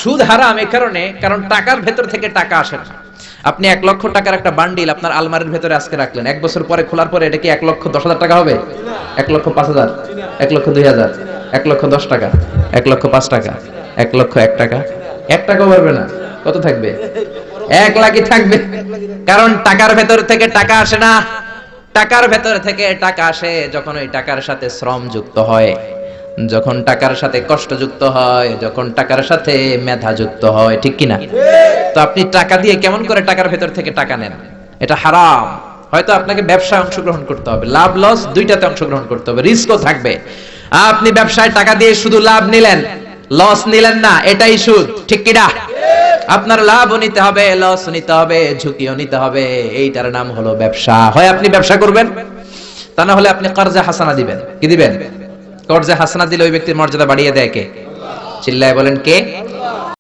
সুদ হারাম এই কারণে, কারণ টাকার ভেতর থেকে টাকা আসে না। আপনি 1 লক্ষ টাকার একটা বান্ডিল আপনার আলমারির ভেতরে আজকে রাখলেন, 1 বছর পরে খোলার পরে এটা কি 1,10,000 টাকা হবে? 1,05,000, 1,02,000, 1,10 টাকা, 1,05 টাকা, 1,01 টাকা? 1 টাকাও পারবে না। কত থাকবে? 1 লাখই থাকবে। কারণ টাকার ভেতর থেকে টাকা আসে না। টাকার ভেতর থেকে টাকা আসে যখন ওই টাকার সাথে শ্রম যুক্ত হয়, যখন টাকার সাথে কষ্ট যুক্ত হয়, যখন টাকার সাথে মেধা যুক্ত হয়, ঠিক কিনা? তো আপনি টাকা দিয়ে কেমন করে টাকার ভেতর থেকে টাকা নেন? এটা হারাম। হয়তো আপনাকে ব্যবসায় অংশগ্রহণ করতে হবে, লাভ লস দুইটাতে অংশগ্রহণ করতে হবে, রিস্কও থাকবে। আপনি ব্যবসায় টাকা দিয়ে শুধু লাভ নিলেন, লস নিলেন না, এটাই সুদ, ঠিক কিনা? আপনার লাভও নিতে হবে, লসও নিতে হবে, ঝুঁকিও নিতে হবে। এইটার নাম হলো ব্যবসা। হয় আপনি ব্যবসা করবেন, তা না হলে আপনি কর্জে হাসানা দিবেন। কি দিবেন? কর্জে হাসানা দিলে ওই ব্যক্তির মর্যাদা বাড়িয়ে দেয় কে? চিল্লায় বলেন কে?